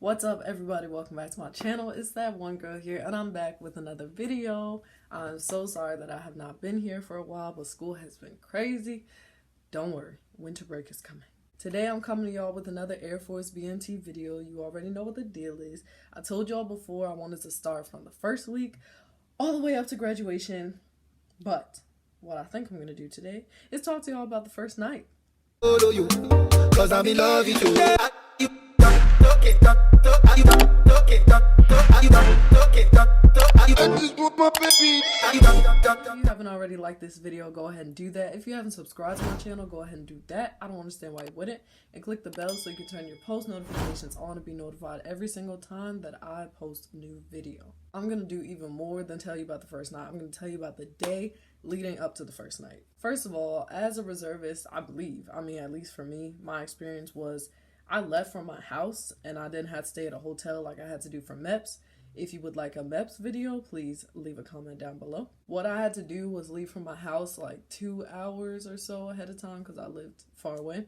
What's up, everybody? Welcome back to my channel. It's that one girl here, and I'm back with another video. I'm so sorry that I have not been here for a while, but school has been crazy. Don't worry, winter break is coming. Today I'm coming to y'all with another Air Force BMT video. You already know what the deal is. I told y'all before I wanted to start from the first week all the way up to graduation, but what I think I'm going to do today is talk to y'all about the first night. Cause I'm in love with you. If you haven't already liked this video, go ahead and do that. If you haven't subscribed to my channel, go ahead and do that. I don't understand why you wouldn't. And click the bell so you can turn your post notifications on to be notified every single time that I post a new video. I'm going to do even more than tell you about the first night. I'm going to tell you about the day leading up to the first night. First of all, as a reservist, at least for me, my experience was I left from my house and I didn't have to stay at a hotel like I had to do for MEPS. If you would like a MEPS video, please leave a comment down below. What I had to do was leave from my house like 2 hours or so ahead of time because I lived far away,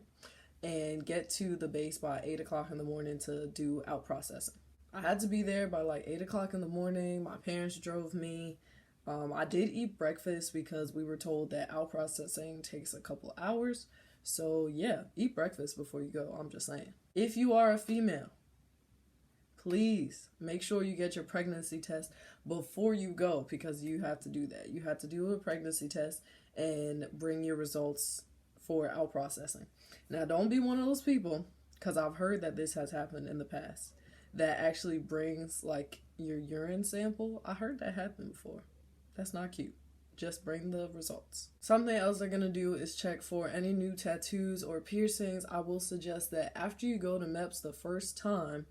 and get to the base by 8 o'clock in the morning to do out processing. I had to be there by like 8 o'clock in the morning. My parents drove me. I did eat breakfast because we were told that out processing takes a couple hours. So yeah, eat breakfast before you go, I'm just saying. If you are a female, please make sure you get your pregnancy test before you go, because you have to do that. You have to do a pregnancy test and bring your results for out processing. Now, don't be one of those people, because I've heard that this has happened in the past, that actually brings like your urine sample. I heard that happen before. That's not cute. Just bring the results. Something else they're going to do is check for any new tattoos or piercings. I will suggest that after you go to MEPS the first time,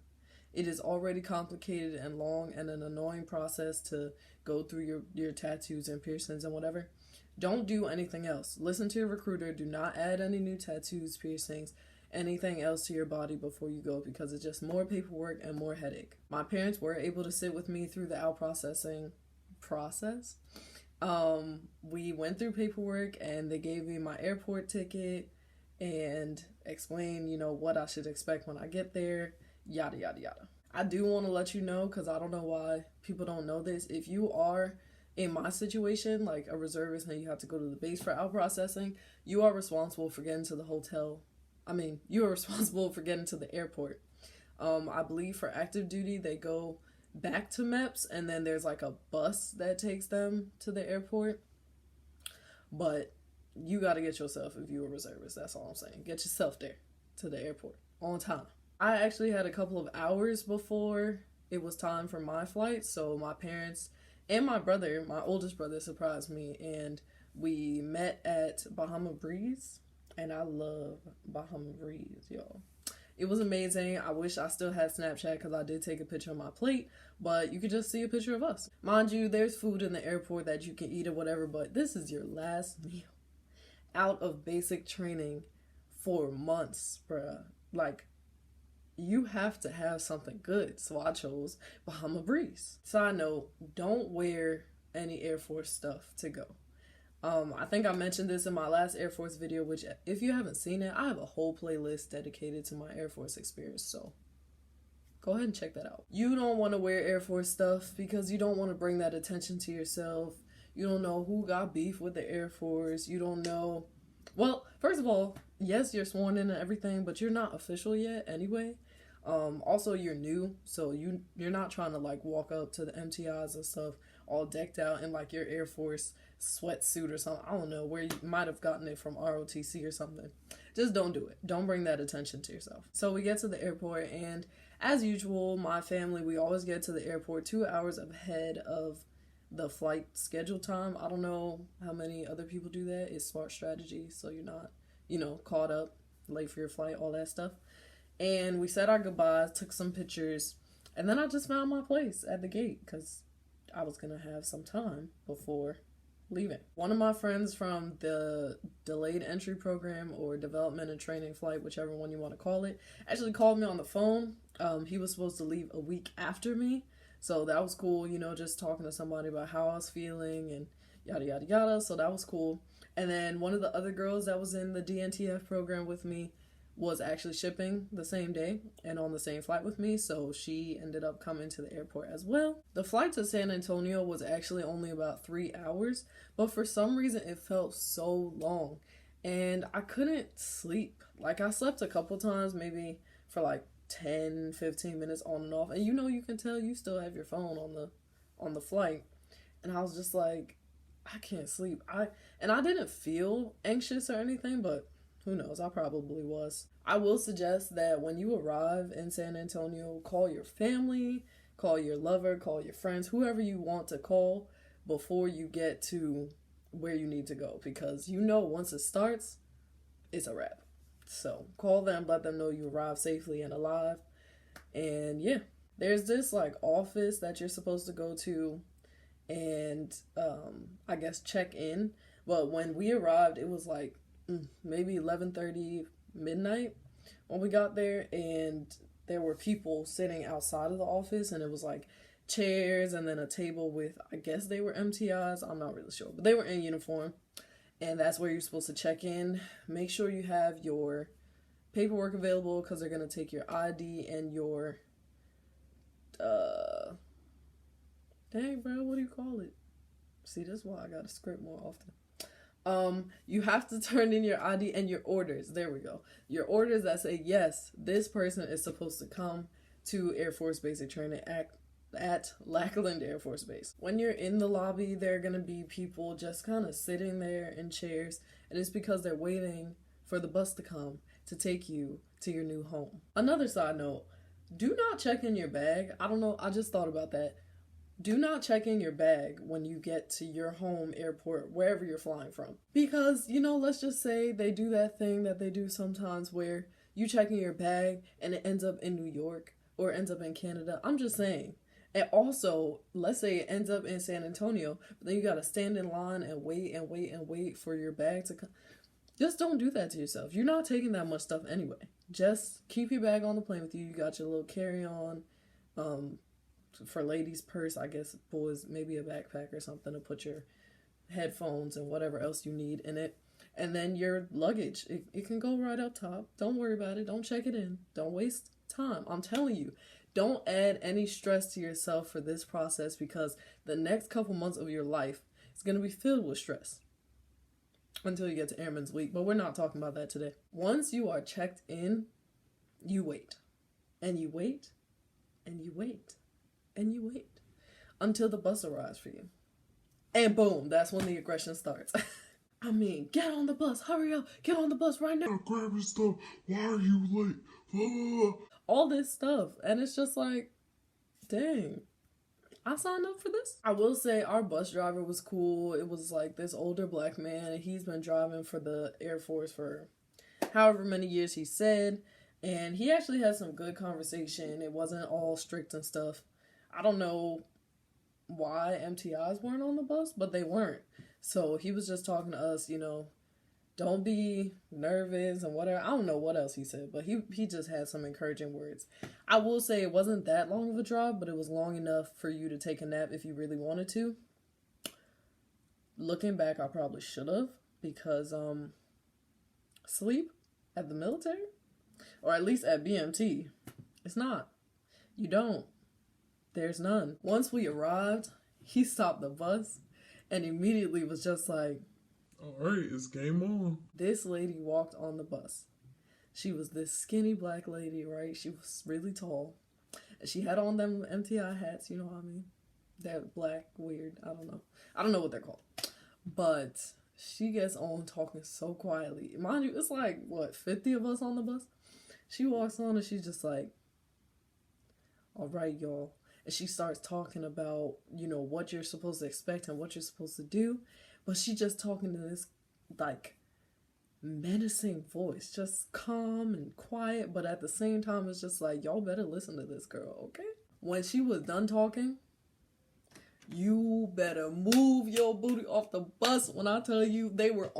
it is already complicated and long and an annoying process to go through your tattoos and piercings and whatever. Don't do anything else. Listen to your recruiter. Do not add any new tattoos, piercings, anything else to your body before you go, because it's just more paperwork and more headache. My parents were able to sit with me through the out processing process. We went through paperwork and they gave me my airport ticket and explained, what I should expect when I get there. Yada, yada, yada. I do want to let you know, because I don't know why people don't know this. If you are in my situation, like a reservist, and you have to go to the base for out processing, you are responsible for getting to the hotel. You are responsible for getting to the airport. I believe for active duty, they go back to MEPS, and then there's like a bus that takes them to the airport. But you got to get yourself, if you're a reservist, that's all I'm saying. Get yourself there to the airport on time. I actually had a couple of hours before it was time for my flight, so my parents and my brother, my oldest brother, surprised me, and we met at Bahama Breeze, and I love Bahama Breeze, y'all. It was amazing. I wish I still had Snapchat, because I did take a picture of my plate, but you could just see a picture of us. Mind you, there's food in the airport that you can eat or whatever, but this is your last meal out of basic training for months, bruh. Like, you have to have something good, so I chose Bahama Breeze. Side note, don't wear any Air Force stuff to go. I think I mentioned this in my last Air Force video, which if you haven't seen it, I have a whole playlist dedicated to my Air Force experience, so go ahead and check that out. You don't want to wear Air Force stuff because you don't want to bring that attention to yourself. You don't know who got beef with the Air Force. You don't know. Well, first of all, yes, you're sworn in and everything, but you're not official yet anyway. Also, you're new, so you're not trying to like walk up to the MTIs and stuff all decked out in like your Air Force sweatsuit or something. I don't know where you might have gotten it from, ROTC or something. Just don't do it. Don't bring that attention to yourself. So we get to the airport, and as usual, my family, we always get to the airport 2 hours ahead of the flight schedule time. I don't know how many other people do that. It's smart strategy, so you're not, caught up, late for your flight, all that stuff. And we said our goodbyes, took some pictures, and then I just found my place at the gate because I was going to have some time before leaving. One of my friends from the delayed entry program or development and training flight, whichever one you want to call it, actually called me on the phone. He was supposed to leave a week after me, so that was cool, just talking to somebody about how I was feeling and yada, yada, yada, so that was cool. And then one of the other girls that was in the DNTF program with me, was actually shipping the same day and on the same flight with me, so she ended up coming to the airport as well. The flight to San Antonio was actually only about 3 hours, but for some reason it felt so long and I couldn't sleep. Like, I slept a couple times, maybe for like 10-15 minutes on and off, and you can tell you still have your phone on the flight, and I was just like, I can't sleep. I didn't feel anxious or anything, but who knows? I probably was. I will suggest that when you arrive in San Antonio, call your family, call your lover, call your friends, whoever you want to call before you get to where you need to go, because once it starts, it's a wrap. So call them, let them know you arrived safely and alive. And yeah, there's this like office that you're supposed to go to and I guess check in. But when we arrived, it was like maybe 11:30 midnight when we got there, and there were people sitting outside of the office, and it was like chairs and then a table with, I guess they were MTIs, I'm not really sure, but they were in uniform, and that's where you're supposed to check in. Make sure you have your paperwork available, because they're going to take your ID and your dang bro, what do you call it? See, that's why I gotta script more often. You have to turn in your ID and your orders. There we go. Your orders that say, yes, this person is supposed to come to Air Force Basic Training at Lackland Air Force Base. When you're in the lobby, there are going to be people just kind of sitting there in chairs, and it's because they're waiting for the bus to come to take you to your new home. Another side note, do not check in your bag. I don't know, I just thought about that. Do not check in your bag when you get to your home airport, wherever you're flying from. Because, let's just say they do that thing that they do sometimes where you check in your bag and it ends up in New York or ends up in Canada. I'm just saying. And also, let's say it ends up in San Antonio, but then you got to stand in line and wait for your bag to come. Just don't do that to yourself. You're not taking that much stuff anyway. Just keep your bag on the plane with you. You got your little carry-on, for ladies' purse, I guess, boys, maybe a backpack or something to put your headphones and whatever else you need in it. And then your luggage, it can go right up top. Don't worry about it. Don't check it in. Don't waste time. I'm telling you, don't add any stress to yourself for this process, because the next couple months of your life is going to be filled with stress until you get to Airman's Week. But we're not talking about that today. Once you are checked in, you wait. And you wait. And you wait. And you wait until the bus arrives for you. And boom, that's when the aggression starts. I mean, get on the bus, hurry up, get on the bus right now. Grab your stuff, why are you late? All this stuff. And it's just like, dang, I signed up for this. I will say our bus driver was cool. It was like this older black man. He's been driving for the Air Force for however many years he said. And he actually had some good conversation. It wasn't all strict and stuff. I don't know why MTIs weren't on the bus, but they weren't. So he was just talking to us, don't be nervous and whatever. I don't know what else he said, but he just had some encouraging words. I will say it wasn't that long of a drive, but it was long enough for you to take a nap if you really wanted to. Looking back, I probably should have, because sleep at the military, or at least at BMT, it's not. You don't. There's none. Once we arrived, he stopped the bus and immediately was just like, all right, it's game on. This lady walked on the bus. She was this skinny black lady, right? She was really tall. And she had on them MTI hats, you know what I mean? That black, weird, I don't know what they're called. But she gets on talking so quietly. Mind you, it's like, 50 of us on the bus? She walks on and she's just like, all right, y'all. And she starts talking about, what you're supposed to expect and what you're supposed to do. But she just talking to this, like, menacing voice. Just calm and quiet. But at the same time, it's just like, y'all better listen to this girl, okay? When she was done talking, you better move your booty off the bus. When I tell you, they were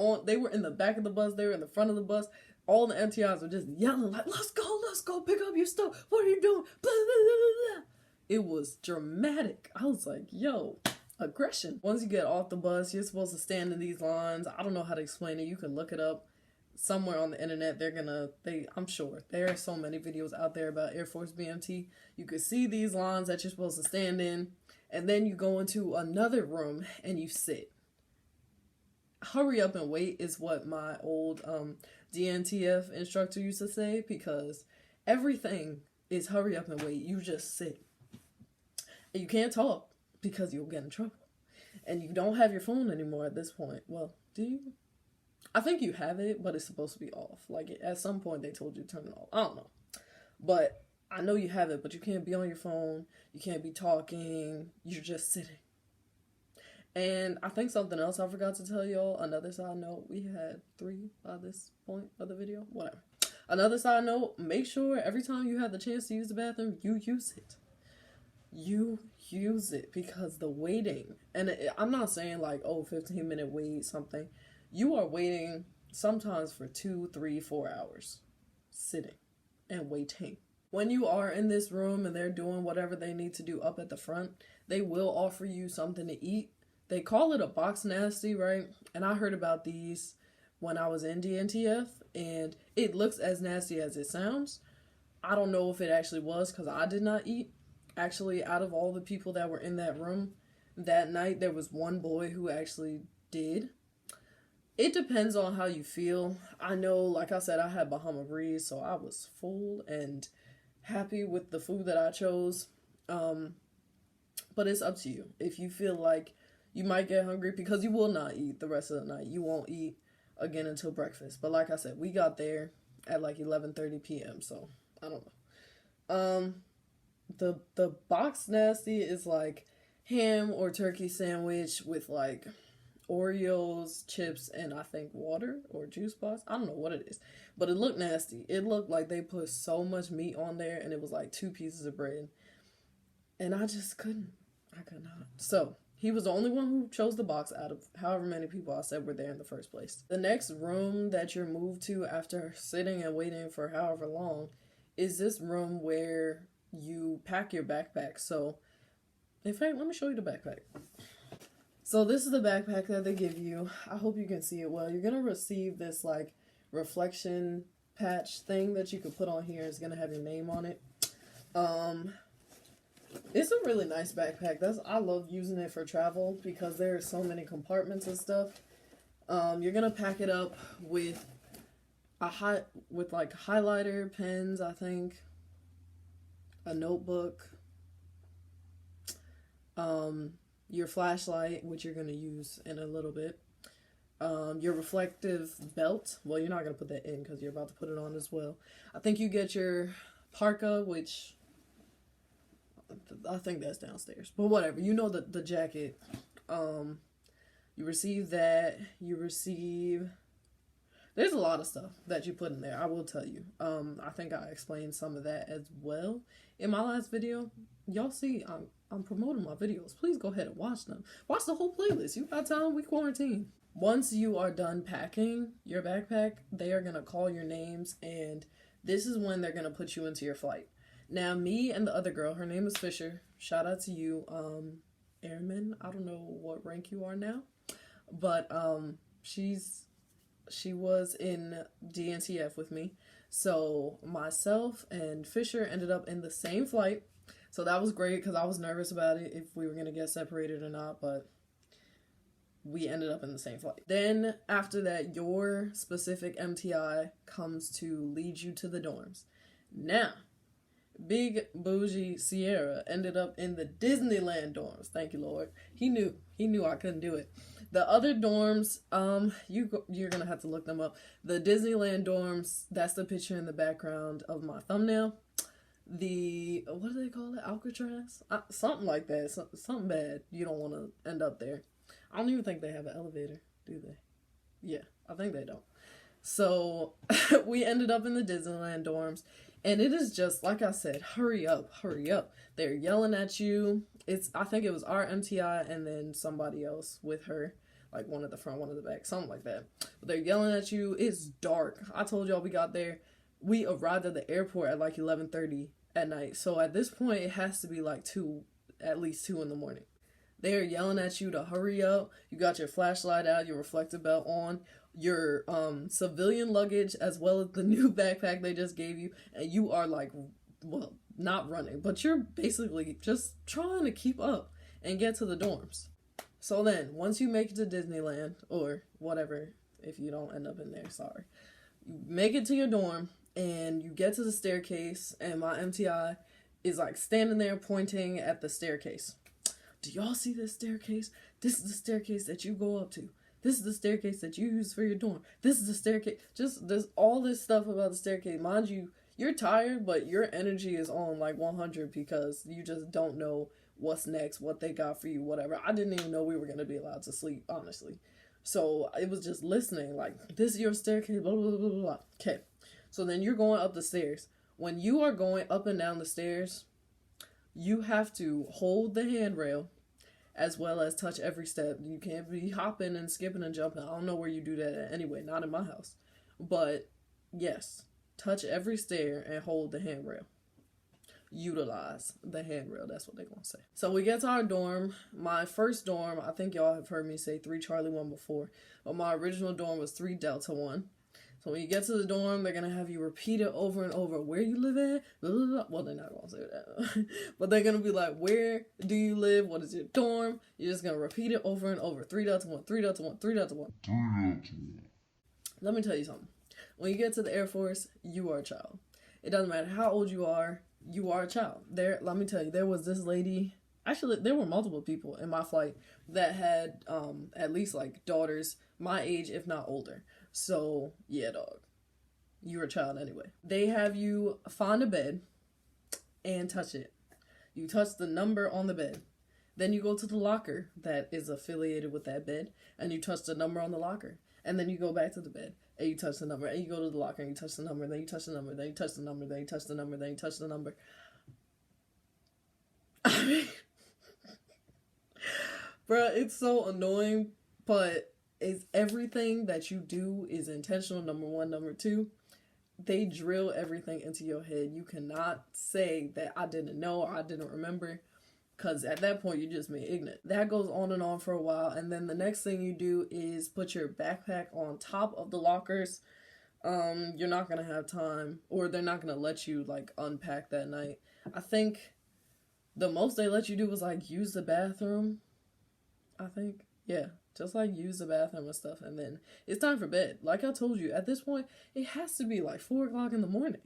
in the back of the bus. They were in the front of the bus. All the MTIs were just yelling like, let's go, pick up your stuff. What are you doing? Blah, blah, blah, blah. It was dramatic. I was like, yo, aggression. Once you get off the bus, you're supposed to stand in these lines. I don't know how to explain it. You can look it up. somewhere on the internet, I'm sure there are so many videos out there about Air Force BMT. You could see these lines that you're supposed to stand in, and then you go into another room and you sit. Hurry up and wait is what my old DNTF instructor used to say, because everything is hurry up and wait. You just sit. And you can't talk because you'll get in trouble. And you don't have your phone anymore at this point. Well, do you? I think you have it, but it's supposed to be off. Like, at some point they told you to turn it off. I don't know. But I know you have it, but you can't be on your phone. You can't be talking. You're just sitting. And I think something else I forgot to tell y'all. Another side note. We had 3 by this point of the video. Whatever. Another side note. Make sure every time you have the chance to use the bathroom, you use it. You use it, because the waiting. And I'm not saying like, 15-minute wait, something. You are waiting sometimes for 2, 3, 4 hours. Sitting and waiting. When you are in this room and they're doing whatever they need to do up at the front, they will offer you something to eat. They call it a box nasty, right? And I heard about these when I was in DNTF, and it looks as nasty as it sounds. I don't know if it actually was, because I did not eat. Actually, out of all the people that were in that room that night, there was one boy who actually did. It depends on how you feel. I know, like I said, I had Bahama Breeze, so I was full and happy with the food that I chose. But it's up to you. If you feel like you might get hungry, because you will not eat the rest of the night. You won't eat again until breakfast. But like I said, we got there at like 11:30 p.m. So I don't know. The box nasty is like ham or turkey sandwich with like Oreos, chips, and I think water or juice box. I don't know what it is, but it looked nasty. It looked like they put so much meat on there, and it was like 2 pieces of bread, and I just couldn't. I could not. So he was the only one who chose the box out of however many people I said were there in the first place. The next room that you're moved to after sitting and waiting for however long is this room where you pack your backpack. So, in fact, let me show you the backpack. So this is the backpack that they give you. I hope you can see it well. You're going to receive this like reflection patch thing that you can put on here. It's going to have your name on it. It's a really nice backpack. I love using it for travel because there are so many compartments and stuff. You're going to pack it up with like highlighter, pens, I think, a notebook, your flashlight, which you're going to use in a little bit, your reflective belt. Well, you're not going to put that in because you're about to put it on as well. I think you get your parka, which I think that's downstairs, but whatever. You know, the jacket. You receive that. There's a lot of stuff that you put in there, I will tell you. I think I explained some of that as well in my last video. Y'all see, I'm promoting my videos. Please go ahead and watch them. Watch the whole playlist. You got time, we quarantine. Once you are done packing your backpack, they are going to call your names, and this is when they're going to put you into your flight. Now, me and the other girl, her name is Fisher. Shout out to you, airman. I don't know what rank you are now, but she was in DNTF with me. So myself and Fisher ended up in the same flight. So that was great because I was nervous about it, if we were going to get separated or not, but we ended up in the same flight. Then after that, your specific MTI comes to lead you to the dorms. Now, big bougie Sierra ended up in the Disneyland dorms. Thank you, Lord. He knew I couldn't do it. The other dorms, you're gonna have to look them up. The Disneyland dorms, that's the picture in the background of my thumbnail. What do they call it? Alcatraz? Something like that. Something bad. You don't want to end up there. I don't even think they have an elevator, do they? Yeah, I think they don't. So we ended up in the Disneyland dorms, and it is just, like I said, hurry up, hurry up. They're yelling at you. I think it was our MTI and then somebody else with her, like one at the front, one at the back, something like that. But they're yelling at you. It's dark. I told y'all we got there. We arrived at the airport at like 11:30 at night. So at this point, it has to be like at least 2 in the morning. They are yelling at you to hurry up. You got your flashlight out, your reflector belt on, your civilian luggage, as well as the new backpack they just gave you, and you are like, well, not running, but you're basically just trying to keep up and get to the dorms. So then, once you make it to Disneyland, or whatever, if you don't end up in there, sorry. You make it to your dorm, and you get to the staircase, and my MTI is like standing there pointing at the staircase. Do y'all see this staircase? This is the staircase that you go up to. This is the staircase that you use for your dorm. This is the staircase. Just there's all this stuff about the staircase. Mind you, you're tired, but your energy is on like 100 because you just don't know what's next, what they got for you, whatever. I didn't even know we were going to be allowed to sleep, honestly. So it was just listening, like, this is your staircase, blah, blah, blah, blah, blah. Okay. So then you're going up the stairs. When you are going up and down the stairs, you have to hold the handrail as well as touch every step. You can't be hopping and skipping and jumping. I don't know where you do that at anyway, not in my house. But yes, touch every stair and hold the handrail. Utilize the handrail, that's what they're gonna say. So we get to our dorm. My first dorm, I think y'all have heard me say 3 Charlie 1 before, but my original dorm was 3 Delta 1. So when you get to the dorm, they're gonna have you repeat it over and over. Where you live at? Blah, blah, blah. Well, they're not gonna say that, but they're gonna be like, where do you live? What is your dorm? You're just gonna repeat it over and over. 3 Delta 1, 3 Delta 1, 3 Delta 1. Let me tell you something. When you get to the Air Force, you are a child. It doesn't matter how old you are a child. Let me tell you, there was this lady, actually, there were multiple people in my flight that had at least like daughters my age, if not older. So, yeah, dog. You're a child anyway. They have you find a bed and touch it. You touch the number on the bed. Then you go to the locker that is affiliated with that bed, and you touch the number on the locker. And then you go back to the bed, and you touch the number, and you go to the locker, and you touch the number, then you touch the number, then you touch the number, then you touch the number, then you touch the number. I mean, bruh, it's so annoying, but it's everything that you do is intentional, number 1. Number 2, they drill everything into your head. You cannot say that I didn't know or I didn't remember, because at that point, you're just being ignorant. That goes on and on for a while. And then the next thing you do is put your backpack on top of the lockers. You're not going to have time, or they're not going to let you, like, unpack that night. I think the most they let you do was, like, use the bathroom. I think. Yeah. Just, like, use the bathroom and stuff. And then it's time for bed. Like I told you, at this point, it has to be, like, 4 o'clock in the morning.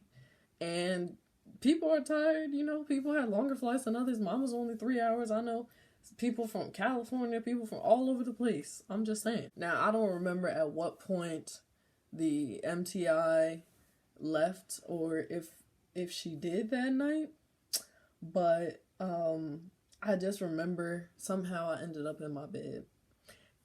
And people are tired, you know, people had longer flights than others. Mine was only 3 hours. I know people from California, people from all over the place. I'm just saying. Now, I don't remember at what point the MTI left or if she did that night, but I just remember somehow I ended up in my bed.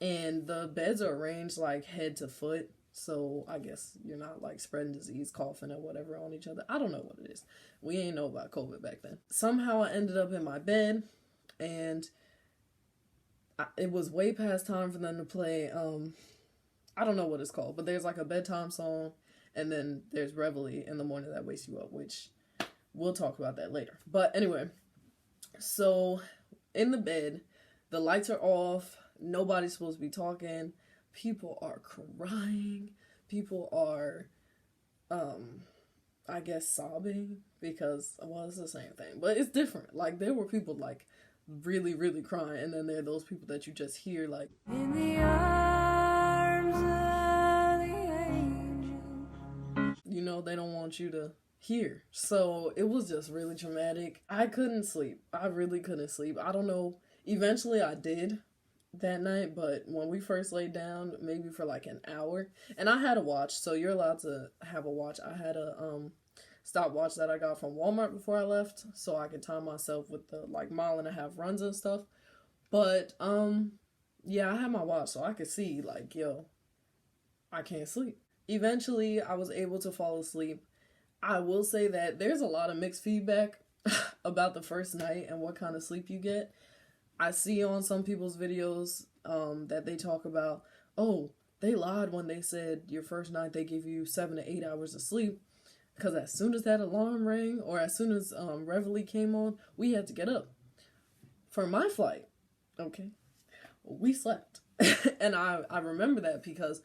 And the beds are arranged like head to foot. So I guess you're not like spreading disease, coughing or whatever on each other. I don't know what it is. We ain't know about COVID back then. Somehow I ended up in my bed, and it was way past time for them to play. I don't know what it's called, but there's like a bedtime song, and then there's Reveille in the morning that wakes you up, which we'll talk about that later. But anyway, so in the bed, the lights are off. Nobody's supposed to be talking. People are crying. People are, I guess, sobbing because, well, it's the same thing. But it's different. Like, there were people, like, really, really crying. And then there are those people that you just hear, like, in the arms of the angel. You know, they don't want you to hear. So it was just really traumatic. I couldn't sleep. I really couldn't sleep. I don't know. Eventually I did that night, but when we first laid down, maybe for like an hour, and I had a watch, so you're allowed to have a watch. I had a stopwatch that I got from Walmart before I left, so I could time myself with the like 1.5 runs and stuff. But yeah, I had my watch, so I could see like, yo, I can't sleep. Eventually I was able to fall asleep. I will say that there's a lot of mixed feedback about the first night and what kind of sleep you get. I see on some people's videos that they talk about, oh, they lied when they said your first night they give you 7 to 8 hours of sleep, because as soon as that alarm rang or as soon as Reveille came on, we had to get up. For my flight, Okay. We slept. And I remember that because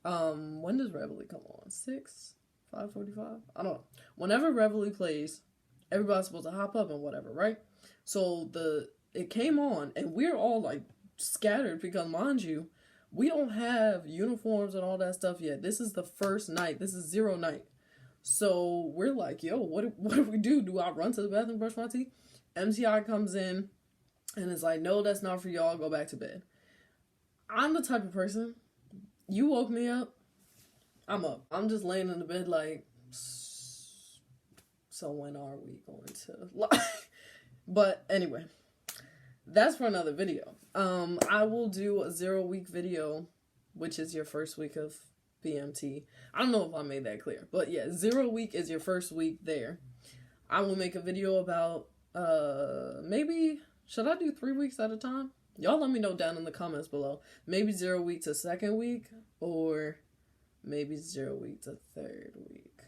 when does Reveille come on? 5:45? I don't know. Whenever Reveille plays, everybody's supposed to hop up and whatever, right? So it came on and we're all like scattered because, mind you, we don't have uniforms and all that stuff yet. This is the first night. This is zero night. So we're like, yo, what do we do? Do I run to the bathroom, brush my teeth? MTI comes in and is like, no, that's not for y'all. Go back to bed. I'm the type of person, you woke me up, I'm up. I'm just laying in the bed like, so when are we going to lie? But anyway, that's for another video. I will do a 0-week video, which is your first week of BMT. I don't know if I made that clear, but yeah, 0 week is your first week there. I will make a video about, maybe, should I do 3 weeks at a time? Y'all let me know down in the comments below. Maybe 0 week to 2nd week, or maybe 0 week to 3rd week.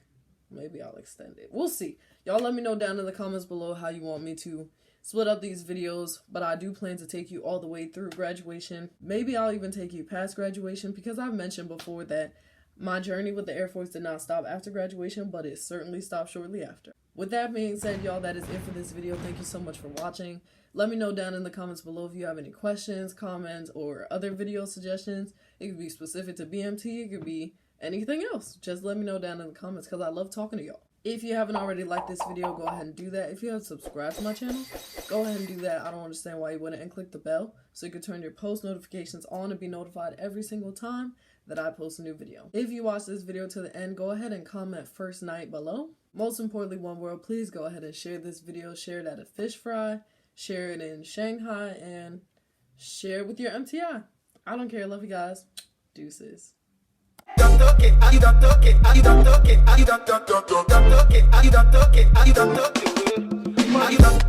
Maybe I'll extend it. We'll see. Y'all let me know down in the comments below how you want me to split up these videos, but I do plan to take you all the way through graduation. Maybe I'll even take you past graduation, because I've mentioned before that my journey with the Air Force did not stop after graduation, but it certainly stopped shortly after. With that being said, y'all, that is it for this video. Thank you so much for watching. Let me know down in the comments below if you have any questions, comments, or other video suggestions. It could be specific to BMT. It could be anything else. Just let me know down in the comments, because I love talking to y'all. If you haven't already liked this video, go ahead and do that. If you haven't subscribed to my channel, go ahead and do that. I don't understand why you wouldn't. And click the bell so you can turn your post notifications on to be notified every single time that I post a new video. If you watch this video to the end, go ahead and comment first night below. Most importantly, one world, please go ahead and share this video. Share it at a fish fry, share it in Shanghai, and share it with your MTI. I don't care. Love you guys. Deuces. You don't talk it, you don't talk it, you don't talk it, you don't talk it, you don't talk it, you don't talk it, you don't talk it.